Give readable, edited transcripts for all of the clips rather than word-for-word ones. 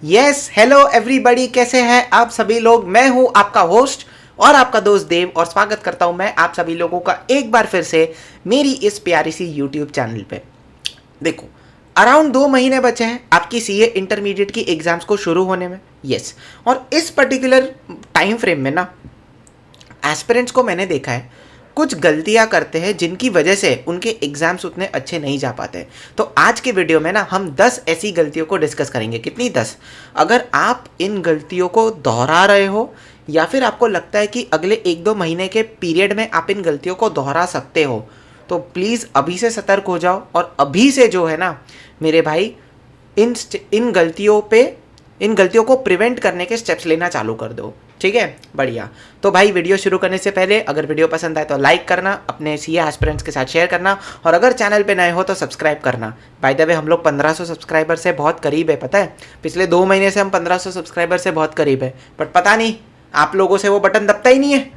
Yes hello everybody, कैसे हैं आप सभी लोग। मैं हूं आपका होस्ट और आपका दोस्त देव और स्वागत करता हूं मैं आप सभी लोगों का एक बार फिर से मेरी इस प्यारी सी यूट्यूब चैनल पे। देखो, अराउंड 2 महीने बचे हैं आपकी सीए इंटरमीडिएट की एग्जाम्स को शुरू होने में। यस, और इस पर्टिकुलर टाइम फ्रेम में ना एस्पिरेंट्स को मैंने देखा है कुछ गलतियां करते हैं जिनकी वजह से उनके एग्जाम्स उतने अच्छे नहीं जा पाते। तो आज के वीडियो में ना हम 10 ऐसी गलतियों को डिस्कस करेंगे। कितनी? 10। अगर आप इन गलतियों को दोहरा रहे हो या फिर आपको लगता है कि अगले 1-2 महीने के पीरियड में आप इन गलतियों को दोहरा सकते हो, तो प्लीज़ अभी से सतर्क हो जाओ और अभी से जो है ना मेरे भाई इन इन गलतियों पे इन गलतियों को प्रिवेंट करने के स्टेप्स लेना चालू कर दो। ठीक है, बढ़िया। तो भाई वीडियो शुरू करने से पहले अगर वीडियो पसंद आए तो लाइक करना, अपने सीए एस्पिरेंट्स के साथ शेयर करना और अगर चैनल पे नए हो तो सब्सक्राइब करना। बाय द वे हम लोग 1500 सब्सक्राइबर से बहुत करीब है, पता है। पिछले 2 महीने से हम 1500 सब्सक्राइबर से बहुत करीब है, बट पता नहीं आप लोगों से वो बटन दबता ही नहीं है।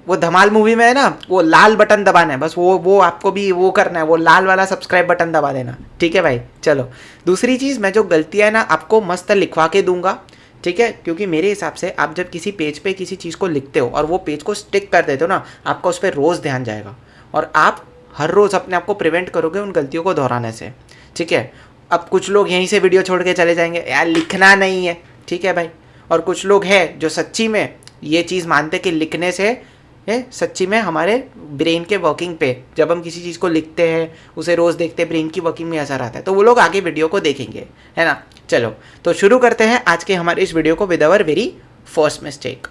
वो धमाल मूवी में है ना, वो लाल बटन दबाना है बस, वो आपको भी वो करना है, वो लाल वाला सब्सक्राइब बटन दबा देना। ठीक है भाई, चलो। दूसरी चीज़, मैं जो गलतियाँ है ना आपको मस्त लिखवा के दूंगा। ठीक है, क्योंकि मेरे हिसाब से आप जब किसी पेज पे किसी चीज़ को लिखते हो और वो पेज को स्टिक कर देते हो ना, आपका उस पर रोज़ ध्यान जाएगा और आप हर रोज़ अपने आप को प्रिवेंट करोगे उन गलतियों को दोहराने से। ठीक है, अब कुछ लोग यहीं से वीडियो छोड़ के चले जाएंगे, यार लिखना नहीं है। ठीक है भाई, और कुछ लोग हैं जो सच्ची में ये चीज़ मानते कि लिखने से सच्ची में हमारे ब्रेन के वर्किंग पे, जब हम किसी चीज़ को लिखते हैं उसे रोज़ देखते हैं, ब्रेन की वर्किंग में असर आता है। तो वो लोग आगे वीडियो को देखेंगे, है ना। चलो, तो शुरू करते हैं आज के हमारे इस वीडियो को with our very first mistake.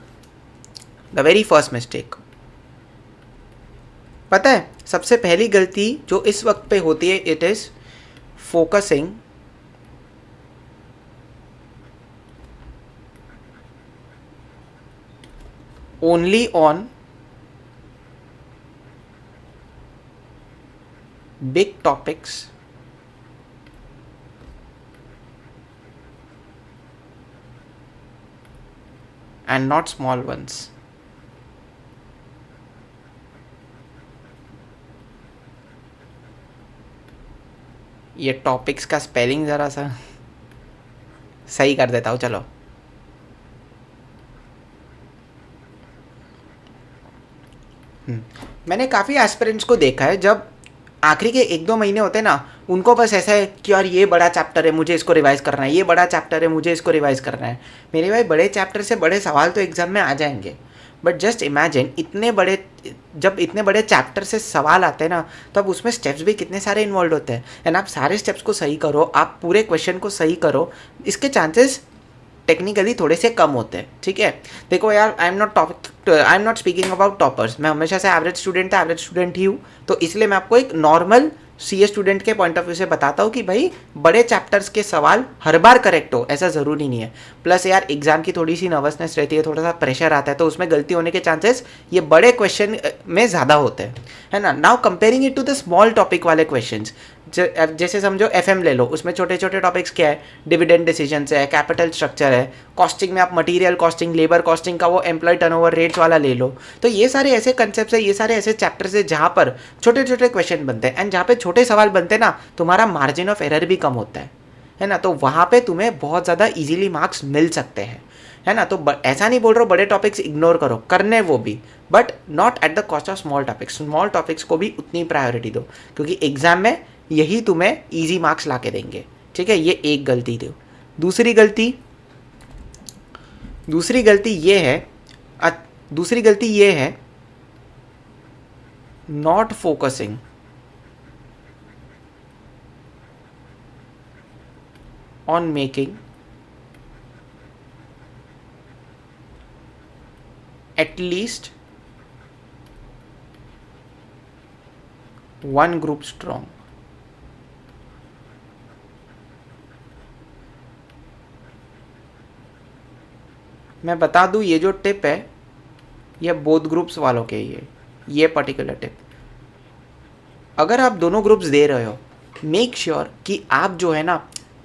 The very first mistake, पता है सबसे पहली गलती जो इस वक्त पे होती है, it is focusing only on big topics and not small ones. ये टॉपिक्स का स्पेलिंग ज़रा सा सही कर देता हूँ, चलो। मैंने काफ़ी एस्पिरेंट्स को देखा है, जब आखिरी के 1-2 महीने होते हैं ना, उनको बस ऐसा है कि यार ये बड़ा चैप्टर है मुझे इसको रिवाइज़ करना है, ये बड़ा चैप्टर है मुझे इसको रिवाइज़ करना है। मेरे भाई, बड़े चैप्टर से बड़े सवाल तो एग्ज़ाम में आ जाएंगे, बट जस्ट इमेजिन जब इतने बड़े चैप्टर से सवाल आते हैं ना, तब उसमें स्टेप्स भी कितने सारे इन्वॉल्व होते हैं। एंड आप सारे स्टेप्स को सही करो, आप पूरे क्वेश्चन को सही करो, इसके चांसेस टेक्निकली थोड़े से कम होते हैं। ठीक है, देखो यार, I am not speaking about toppers. मैं हमेशा से एवरेज स्टूडेंट ही हूँ, तो इसलिए मैं आपको एक नॉर्मल सीए स्टूडेंट के पॉइंट ऑफ व्यू से बताता हूँ कि भाई बड़े चैप्टर्स के सवाल हर बार करेक्ट हो ऐसा ज़रूरी नहीं है। प्लस यार एग्जाम की थोड़ी सी नर्वसनेस रहती है, थोड़ा सा प्रेशर आता है, तो उसमें गलती होने के चांसेस ये बड़े क्वेश्चन में ज़्यादा होते हैं, है ना। Now comparing it to the small topic वाले क्वेश्चन, जैसे समझो एफएम ले लो, उसमें छोटे छोटे टॉपिक्स क्या है, डिविडेंड डिसीजन है, कैपिटल स्ट्रक्चर है, कॉस्टिंग में आप मटेरियल कॉस्टिंग, लेबर कॉस्टिंग का वो एम्प्लॉय टर्नओवर रेट्स वाला ले लो। तो ये सारे ऐसे कंसेप्ट है, ये सारे ऐसे चैप्टर्स है जहाँ पर छोटे छोटे क्वेश्चन बनते हैं, एंड जहाँ पे छोटे सवाल बनते हैं ना, तुम्हारा मार्जिन ऑफ एरर भी कम होता है ना। तो वहाँ पे तुम्हें बहुत ज़्यादा इजीली मार्क्स मिल सकते हैं, है ना। तो ऐसा नहीं बोल रहा हूँ बड़े टॉपिक्स इग्नोर करो, करने वो भी, but not at the cost of small topics. Small topics को भी उतनी प्रायोरिटी दो, क्योंकि एग्जाम में यही तुम्हें इजी मार्क्स ला के देंगे। ठीक है, ये एक गलती दो। दूसरी गलती ये है not focusing on making at least one group strong. मैं बता दूं, ये जो टिप है ये बोथ ग्रुप्स वालों के ये पर्टिकुलर टिप, अगर आप दोनों ग्रुप्स दे रहे हो, मेक श्योर कि आप जो है ना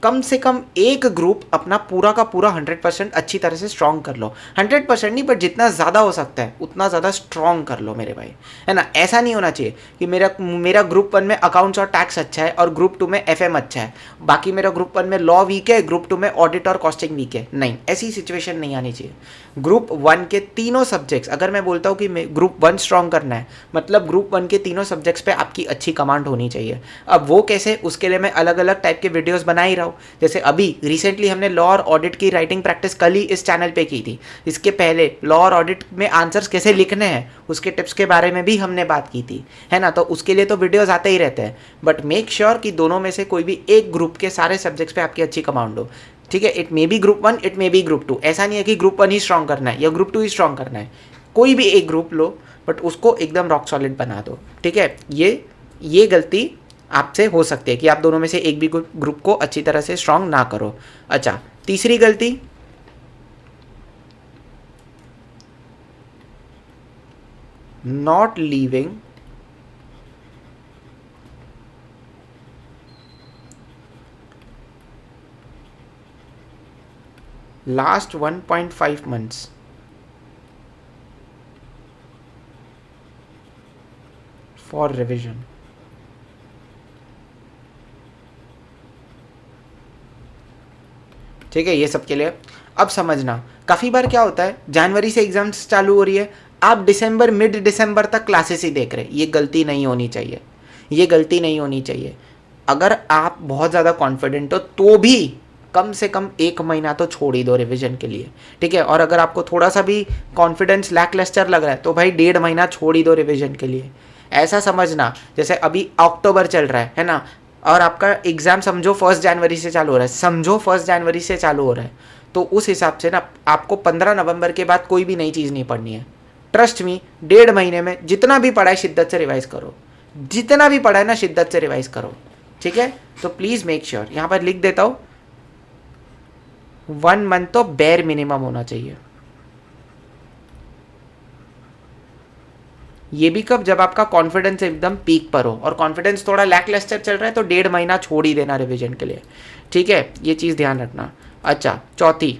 कम से कम एक ग्रुप अपना पूरा का पूरा 100% अच्छी तरह से स्ट्रॉन्ग कर लो। 100% नहीं, बट जितना ज़्यादा हो सकता है उतना ज़्यादा स्ट्रॉन्ग कर लो मेरे भाई, है ना। ऐसा नहीं होना चाहिए कि मेरा ग्रुप 1 में अकाउंट्स और टैक्स अच्छा है और ग्रुप 2 में FM अच्छा है, बाकी मेरा ग्रुप 1 में लॉ वीक है, ग्रुप 2 में ऑडिट और कॉस्टिंग वीक है। नहीं, ऐसी सिचुएशन नहीं आनी चाहिए। ग्रुप 1 के तीनों सब्जेक्ट्स, अगर मैं बोलता हूँ कि ग्रुप 1 स्ट्रॉन्ग करना है, मतलब ग्रुप 1 के तीनों सब्जेक्ट्स पे आपकी अच्छी कमांड होनी चाहिए। अब वो कैसे, उसके लिए मैं अलग अलग टाइप के वीडियोस बना ही रहा हूँ। जैसे अभी रिसेंटली हमने लॉ और ऑडिट की राइटिंग प्रैक्टिस कल ही इस चैनल पे की थी। इसके पहले लॉ और ऑडिट में आंसर्स कैसे लिखने हैं उसके टिप्स के बारे में भी हमने बात की थी, है ना। तो उसके लिए तो वीडियोस आते ही रहते हैं, बट मेक श्योर कि दोनों में से कोई भी एक ग्रुप के सारे सब्जेक्ट्स पे आपकी अच्छी कमांड हो। ठीक है, it may be group 1, it may be group 2। ऐसा नहीं है कि ग्रुप 1 ही स्ट्रॉन्ग करना है या ग्रुप 2 ही स्ट्रॉन्ग करना है। कोई भी एक ग्रुप लो, बट उसको एकदम रॉक सॉलिड बना दो। ठीक है, ये गलती आपसे हो सकती है कि आप दोनों में से एक भी ग्रुप को अच्छी तरह से स्ट्रॉन्ग ना करो। अच्छा, तीसरी गलती, not leaving last 1.5 months for revision. ठीक है, ये सब के लिए अब समझना। काफ़ी बार क्या होता है, जनवरी से एग्जाम्स चालू हो रही है, आप दिसंबर, मिड दिसंबर तक क्लासेस ही देख रहे हैं। ये गलती नहीं होनी चाहिए, ये गलती नहीं होनी चाहिए। अगर आप बहुत ज़्यादा कॉन्फिडेंट हो तो भी कम से कम 1 महीना तो छोड़ ही दो रिवीजन के लिए। ठीक है, और अगर आपको थोड़ा सा भी कॉन्फिडेंस लैकलस्टर लग रहा है तो भाई 1.5 महीना छोड़ ही दो रिवीजन के लिए। ऐसा समझना, जैसे अभी अक्टूबर चल रहा है ना, और आपका एग्ज़ाम समझो 1 जनवरी से चालू हो रहा है, समझो 1 जनवरी से चालू हो रहा है, तो उस हिसाब से ना आपको 15 नवंबर के बाद कोई भी नई चीज़ नहीं पढ़नी है। ट्रस्ट मी, 1.5 महीने में जितना भी पढ़ा है शिद्दत से रिवाइज करो, जितना भी पढ़ा है ना शिद्दत से रिवाइज करो। ठीक है, तो प्लीज़ मेक श्योर, यहाँ पर लिख देता हूँ 1 मंथ तो बेयर मिनिमम होना चाहिए। ये भी कब, जब आपका कॉन्फिडेंस एकदम पीक पर हो, और कॉन्फिडेंस थोड़ा लैकलस्टर चल रहा है तो 1.5 महीना छोड़ ही देना रिवीजन के लिए। ठीक है, ये चीज़ ध्यान रखना। अच्छा, चौथी,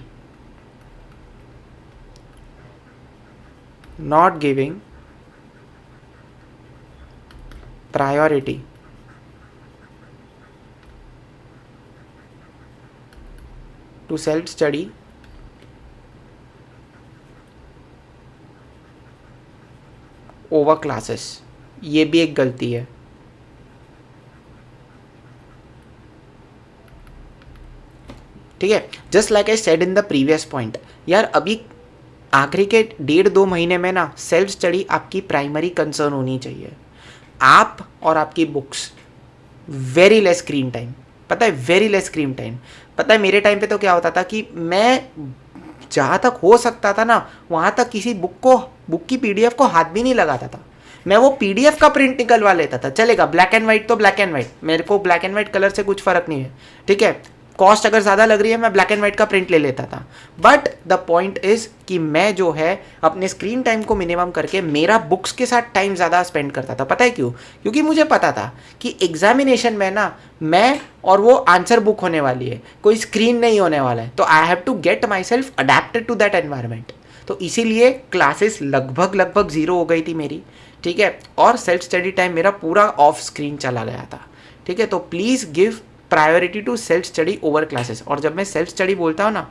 not giving priority to self study over classes. ये भी एक गलती है। ठीक है, just like I said in the previous point, यार अभी आखिरी के 1.5-2 महीने में ना सेल्फ स्टडी आपकी प्राइमरी कंसर्न होनी चाहिए। आप और आपकी books, very less screen time. पता है, वेरी लेस स्क्रीन टाइम। पता है मेरे टाइम पे तो क्या होता था कि मैं जहाँ तक हो सकता था ना वहाँ तक किसी बुक की PDF को हाथ भी नहीं लगाता था। मैं वो PDF का प्रिंट निकलवा लेता था, चलेगा, ब्लैक एंड वाइट तो ब्लैक एंड वाइट, मेरे को ब्लैक एंड वाइट कलर से कुछ फर्क नहीं है। ठीक है, कॉस्ट अगर ज़्यादा लग रही है मैं ब्लैक एंड वाइट का प्रिंट ले लेता था। बट द पॉइंट इज कि मैं जो है अपने स्क्रीन टाइम को मिनिमम करके मेरा बुक्स के साथ टाइम ज़्यादा स्पेंड करता था। पता है क्यों? क्योंकि मुझे पता था कि एग्जामिनेशन में ना मैं और वो आंसर बुक होने वाली है, कोई स्क्रीन नहीं होने वाला है, तो I have to get myself adapted to that environment. तो इसीलिए क्लासेस लगभग जीरो हो गई थी मेरी। ठीक है, और सेल्फ स्टडी टाइम मेरा पूरा ऑफ स्क्रीन चला गया था। ठीक है, तो please give priority to self study over classes. और जब मैं सेल्फ स्टडी बोलता हूँ ना,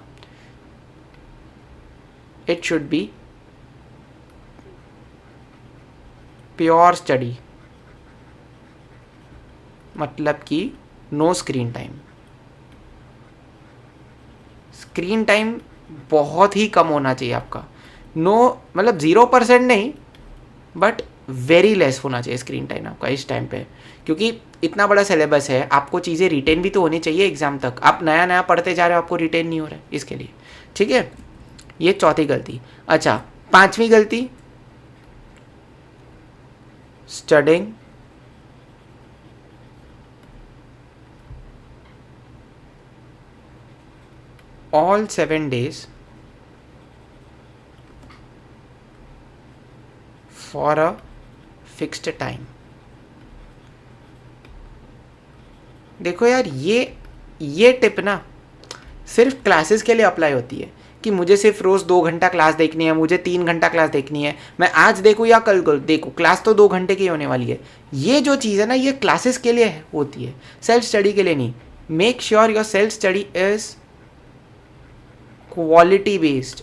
it should be pure study, मतलब कि no screen time. Screen time बहुत ही कम होना चाहिए आपका। नो मतलब 0% नहीं, बट वेरी लेस होना चाहिए स्क्रीन टाइम आपका इस टाइम पे, क्योंकि इतना बड़ा सिलेबस है, आपको चीज़ें रिटेन भी तो होनी चाहिए एग्जाम तक। आप नया नया पढ़ते जा रहे हो, आपको रिटेन नहीं हो रहा है इसके लिए। ठीक है, ये चौथी गलती। अच्छा, पांचवी गलती, studying all 7 days for a fixed time। देखो यार, ये ये टिप ना सिर्फ क्लासेस के लिए अप्लाई होती है कि मुझे सिर्फ रोज़ 2 घंटा क्लास देखनी है, मुझे 3 घंटा क्लास देखनी है, मैं आज देखूँ या कल को देखूँ, क्लास तो 2 घंटे की होने वाली है। ये जो चीज़ है ना, ये क्लासेस के लिए होती है, सेल्फ स्टडी के लिए नहीं। Make sure your self study is quality based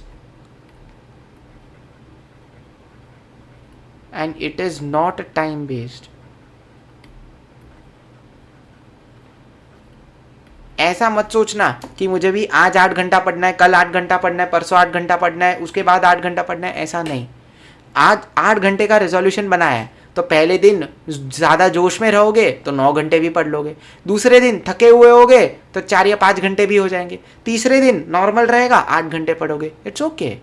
and it is not time based. ऐसा मत सोचना कि मुझे भी आज 8 घंटा पढ़ना है, कल 8 घंटा पढ़ना है, परसों 8 घंटा पढ़ना है, उसके बाद 8 घंटा पढ़ना है, ऐसा नहीं। आज 8 घंटे का रेजोल्यूशन बनाया है तो पहले दिन ज़्यादा जोश में रहोगे तो 9 घंटे भी पढ़ लोगे, दूसरे दिन थके हुए होगे तो 4 या 5 घंटे भी हो जाएंगे, तीसरे दिन नॉर्मल रहेगा 8 घंटे पढ़ोगे। It's okay,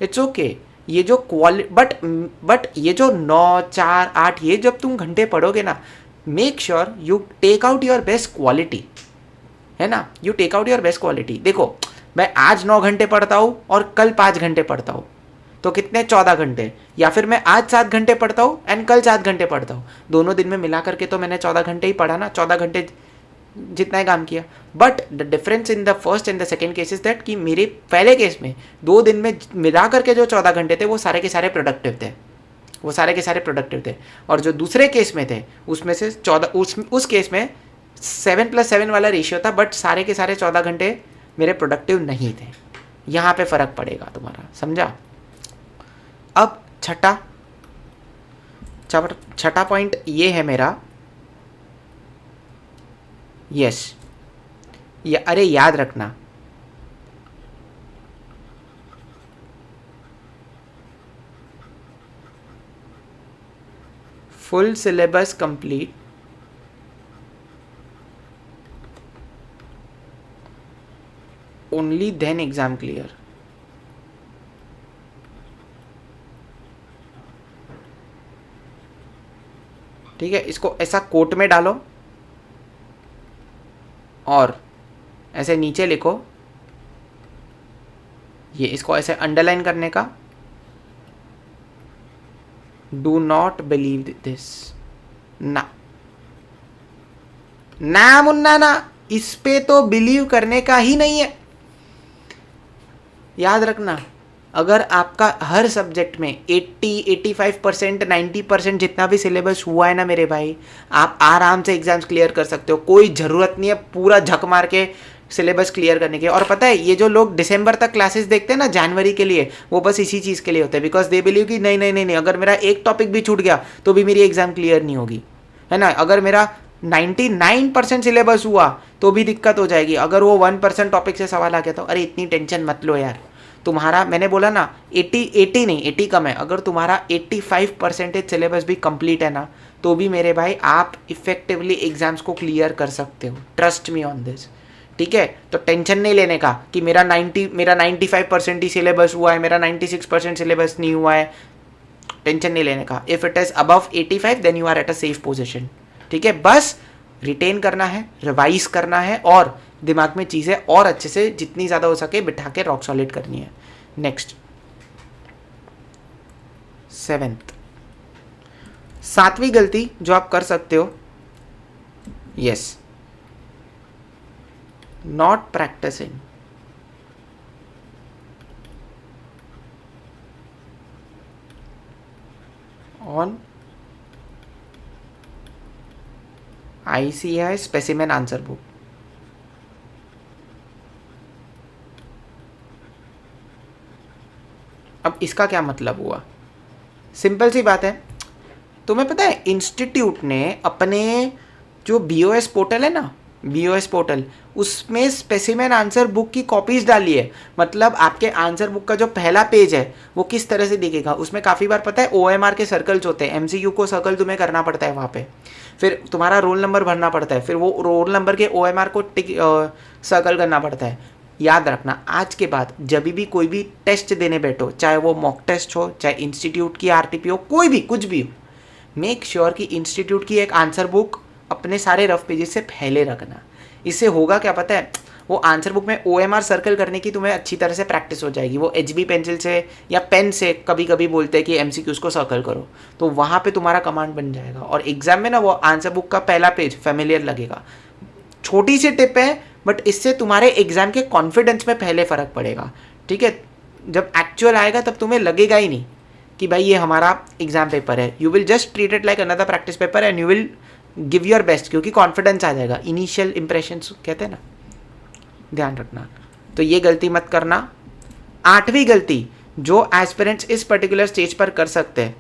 it's okay. ये जो बट ये जो 9, 4, 8 ये जब तुम घंटे पढ़ोगे ना, make sure you take out your best quality, है ना, you take out your best quality. देखो मैं आज 9 घंटे पढ़ता हूँ और कल 5 घंटे पढ़ता हूँ तो कितने 14 घंटे, या फिर मैं आज 7 घंटे पढ़ता हूँ एंड कल 7 घंटे पढ़ता हूँ, दोनों दिन में मिला करके तो मैंने 14 घंटे ही पढ़ा ना, 14 घंटे जितना ही काम किया। But the difference in the first and the second case is that कि मेरे पहले केस में 2 दिन में मिला करके जो 14 घंटे थे वो सारे के सारे प्रोडक्टिव थे, वो सारे के सारे प्रोडक्टिव थे। और जो दूसरे केस में थे उसमें से 14, उस केस में 7+7 वाला रेशियो था, बट सारे के सारे 14 घंटे मेरे प्रोडक्टिव नहीं थे। यहाँ पे फ़र्क पड़ेगा तुम्हारा, समझा। अब छठा पॉइंट ये है मेरा, यस, ये अरे याद रखना, full syllabus complete only then exam clear. ठीक है, इसको ऐसा कोट में डालो और ऐसे नीचे लिखो, ये इसको ऐसे अंडरलाइन करने का, डू नॉट बिलीव दिस, ना ना मुन्ना ना, इस पे तो बिलीव करने का ही नहीं है। याद रखना, अगर आपका हर सब्जेक्ट में 80, 85%, 90% जितना भी सिलेबस हुआ है ना मेरे भाई, आप आराम से एग्जाम्स क्लियर कर सकते हो। कोई ज़रूरत नहीं है पूरा झक मार के सिलेबस क्लियर करने के। और पता है, ये जो लोग दिसंबर तक क्लासेस देखते हैं ना जनवरी के लिए, वो बस इसी चीज़ के लिए होते हैं, बिकॉज दे बिलीव कि नहीं नहीं नहीं नहीं, अगर मेरा एक टॉपिक भी छूट गया तो भी मेरी एग्जाम क्लियर नहीं होगी, है ना। अगर मेरा 99% सिलेबस हुआ तो भी दिक्कत हो जाएगी, अगर वो 1% टॉपिक से सवाल आ गया तो अरे इतनी टेंशन मत लो यार। तुम्हारा, मैंने बोला ना 80 नहीं, 80 कम है, अगर तुम्हारा 85% सिलेबस भी कंप्लीट है ना, तो भी मेरे भाई आप इफेक्टिवली एग्जाम्स को क्लियर कर सकते हो। ट्रस्ट मी ऑन दिस, ठीक है। तो टेंशन नहीं लेने का कि मेरा 95% ही सिलेबस हुआ है, मेरा 96% सिलेबस नहीं हुआ है, टेंशन नहीं लेने का। If it is above 85 then you are at a safe position, ठीक है। बस रिटेन करना है, रिवाइज करना है और दिमाग में चीज़ें और अच्छे से जितनी ज़्यादा हो सके बिठा के रॉक सॉलिड करनी है। नेक्स्ट, 7वीं गलती जो आप कर सकते हो, yes, not practicing on ICAI specimen answer book. अब इसका क्या मतलब हुआ, सिंपल सी बात है। तुम्हें पता है इंस्टीट्यूट ने अपने जो BOS पोर्टल है ना, BOS पोर्टल, उसमें स्पेसिमेन आंसर बुक की कॉपीज़ डाली है। मतलब आपके आंसर बुक का जो पहला पेज है वो किस तरह से दिखेगा, उसमें काफ़ी बार पता है OMR के सर्कल्स होते हैं, MCQ को सर्कल तुम्हें करना पड़ता है वहाँ पे, फिर तुम्हारा रोल नंबर भरना पड़ता है, फिर वो रोल नंबर के OMR को सर्कल करना पड़ता है। याद रखना, आज के बाद जब भी कोई भी टेस्ट देने बैठो, चाहे वो मॉक टेस्ट हो, चाहे इंस्टीट्यूट की RTP हो, कोई भी कुछ भी हो, मेक श्योर कि इंस्टीट्यूट की एक आंसर बुक अपने सारे रफ पेजेस से पहले रखना। इससे होगा क्या पता है, वो आंसर बुक में OMR सर्कल करने की तुम्हें अच्छी तरह से प्रैक्टिस हो जाएगी। वो HB पेंसिल से या पेन से कभी कभी बोलते हैं कि MCQs को सर्कल करो, तो वहाँ पे तुम्हारा कमांड बन जाएगा और एग्जाम में ना वो आंसर बुक का पहला पेज फेमिलियर लगेगा। छोटी सी टिप है बट इससे तुम्हारे एग्जाम के कॉन्फिडेंस में पहले फ़र्क पड़ेगा, ठीक है। जब एक्चुअल आएगा तब तुम्हें लगेगा ही नहीं कि भाई ये हमारा एग्जाम पेपर है। You will just treat it like another practice paper and you will give your best, क्योंकि कॉन्फिडेंस आ जाएगा। इनिशियल इंप्रेशंस कहते हैं ना, ध्यान रखना। तो ये गलती मत करना। 8वीं गलती जो एस्पिरेंट्स इस पर्टिकुलर स्टेज पर कर सकते हैं,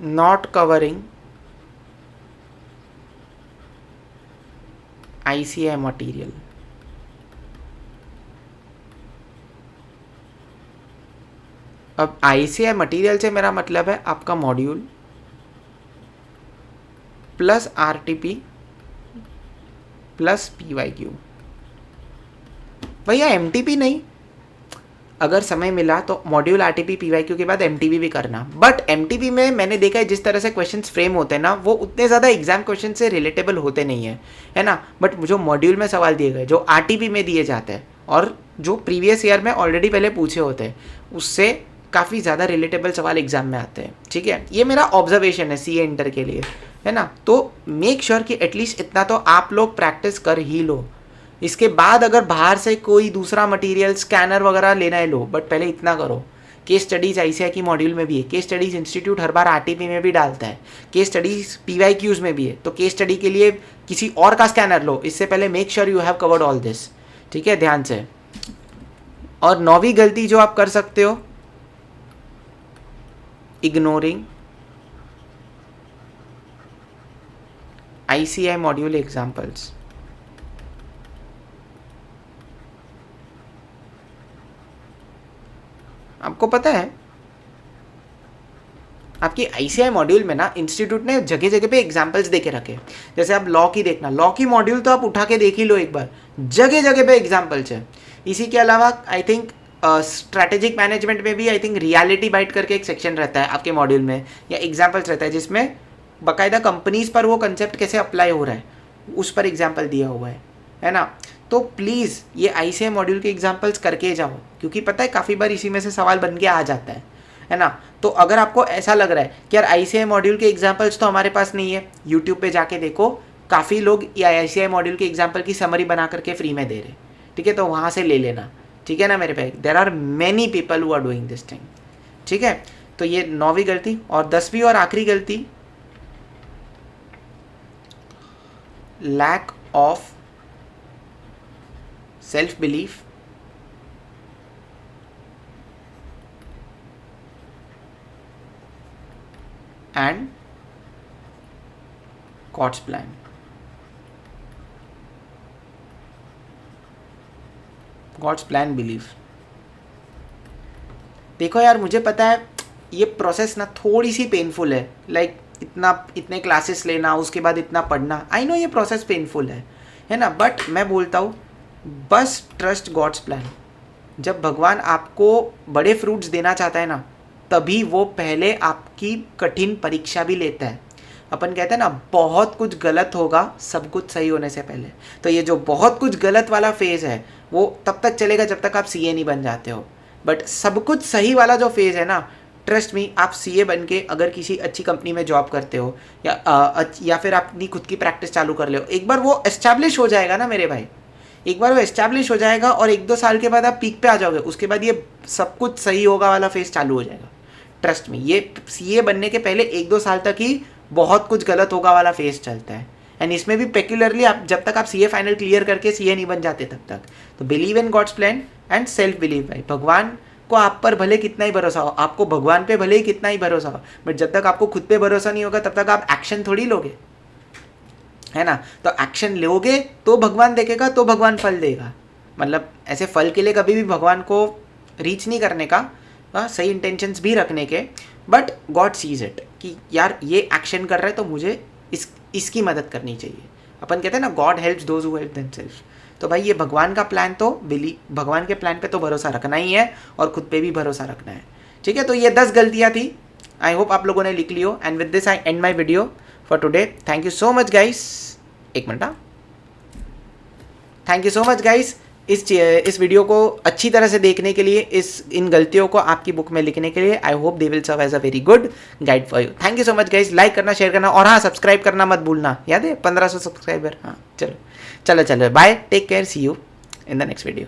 नॉट कवरिंग ICAI मटेरियल। अब ICAI मटेरियल से मेरा मतलब है आपका module plus RTP plus PYQ। भैया MTP नहीं, अगर समय मिला तो मॉड्यूल RTP PYQ के बाद MTP भी करना। बट MTP में मैंने देखा है जिस तरह से क्वेश्चंस फ्रेम होते हैं ना, वो उतने ज़्यादा एग्जाम क्वेश्चन से रिलेटेबल होते नहीं है ना। बट जो मॉड्यूल में सवाल दिए गए, जो RTP में दिए जाते हैं और जो प्रीवियस ईयर में ऑलरेडी पहले पूछे होते हैं, उससे काफ़ी ज़्यादा रिलेटेबल सवाल एग्जाम में आते हैं, ठीक है। ये मेरा ऑब्जर्वेशन है CA इंटर के लिए, है ना। तो मेक श्योर कि एटलीस्ट इतना तो आप लोग प्रैक्टिस कर ही लो। इसके बाद अगर बाहर से कोई दूसरा मटेरियल स्कैनर वगैरह लेना है लो, बट पहले इतना करो। केस स्टडीज़ ICAI की मॉड्यूल में भी है, केस स्टडीज़ इंस्टीट्यूट हर बार RTP में भी डालता है, केस स्टडीज़ PYQs में भी है। तो केस स्टडी के लिए किसी और का स्कैनर लो, इससे पहले make sure you have covered all this, ठीक है, ध्यान से। और 9वीं गलती जो आप कर सकते हो, इग्नोरिंग ICAI मॉड्यूल एग्जाम्पल्स। आपको पता है आपकी ICAI मॉड्यूल में ना इंस्टीट्यूट ने जगह जगह पे एग्जाम्पल्स दे के रखे। जैसे आप लॉ की देखना, लॉ की मॉड्यूल तो आप उठा के देख ही लो एक बार, जगह जगह पे एग्जाम्पल्स है। इसी के अलावा आई थिंक स्ट्रैटेजिक मैनेजमेंट में भी आई थिंक रियलिटी बाइट करके एक सेक्शन रहता है आपके मॉड्यूल में, या एग्जाम्पल्स रहता है जिसमें बाकायदा कंपनीज पर वो कंसेप्ट कैसे अप्लाई हो रहा है उस पर एग्जाम्पल दिया हुआ है ना। तो प्लीज़ ये ICAI मॉड्यूल के एग्जाम्पल्स करके जाओ, क्योंकि पता है काफ़ी बार इसी में से सवाल बन के आ जाता है ना। तो अगर आपको ऐसा लग रहा है कि यार ICAI मॉड्यूल के एग्जाम्पल्स तो हमारे पास नहीं है, यूट्यूब पे जाके देखो, काफ़ी लोग ICAI मॉड्यूल के एग्जाम्पल की समरी बना करके फ्री में दे रहे, ठीक है। तो वहाँ से ले लेना, ठीक है ना मेरे भाई। There are many people who are doing this thing, ठीक है। तो ये 9वीं गलती। और 10वीं और आखिरी गलती, lack of self belief and God's plan. God's plan belief. देखो यार, मुझे पता है ये प्रोसेस ना थोड़ी सी पेनफुल है, लाइक इतने क्लासेस लेना, उसके बाद इतना पढ़ना। आई नो ये प्रोसेस पेनफुल है ना। बट मैं बोलता हूँ बस ट्रस्ट गॉड्स प्लान। जब भगवान आपको बड़े फ्रूट्स देना चाहता है ना, तभी वो पहले आपकी कठिन परीक्षा भी लेता है। अपन कहते हैं ना, बहुत कुछ गलत होगा सब कुछ सही होने से पहले। तो ये जो बहुत कुछ गलत वाला फेज़ है वो तब तक चलेगा जब तक आप CA नहीं बन जाते हो। बट सब कुछ सही वाला जो फेज़ है ना, ट्रस्ट मी, आप CA बन के अगर किसी अच्छी कंपनी में जॉब करते हो या फिर अपनी खुद की प्रैक्टिस चालू कर ले हो, एक बार वो एस्टैब्लिश हो जाएगा ना मेरे भाई, एक बार वो एस्टैब्लिश हो जाएगा और 1-2 साल के बाद आप पीक पे आ जाओगे, उसके बाद ये सब कुछ सही होगा वाला फेज़ चालू हो जाएगा। ट्रस्ट मी, ये CA बनने के पहले 1-2 साल तक ही बहुत कुछ गलत होगा वाला फेज़ चलता है। एंड इसमें भी पेक्युलरली आप जब तक आप CA फाइनल क्लियर करके CA नहीं बन जाते तब तक। तो believe in God's plan and self believe भाई। भगवान को आप पर भले कितना ही भरोसा हो, आपको भगवान पे भले ही कितना ही भरोसा हो, बट जब तक आपको खुद पे भरोसा नहीं होगा तब तक आप एक्शन थोड़ी लोगे, है ना। तो एक्शन लोगे तो भगवान देखेगा, तो भगवान फल देगा। मतलब ऐसे फल के लिए कभी भी भगवान को रीच नहीं करने का, सही इंटेंशंस भी रखने के, बट गॉड सीज इट कि यार ये एक्शन कर रहा है तो मुझे इसकी मदद करनी चाहिए। अपन कहते हैं ना, God helps those who help themselves. तो भाई ये भगवान का प्लान, तो भगवान के प्लान पे तो भरोसा रखना ही है और खुद पे भी भरोसा रखना है, ठीक है। तो ये 10 गलतियाँ थी, आई होप आप लोगों ने लिख ली हो। And with this I end my video for today. Thank you so much guys. एक minute, thank you so much guys. इस वीडियो को अच्छी तरह से देखने के लिए, इन गलतियों को आपकी बुक में लिखने के लिए I hope they will serve as a very good guide for you. Thank you so much guys, like करना, शेयर करना और हाँ सब्सक्राइब करना मत भूलना, याद है 1500 सब्सक्राइबर। हाँ चलो चलो चलो, bye, take care, see you in the next video.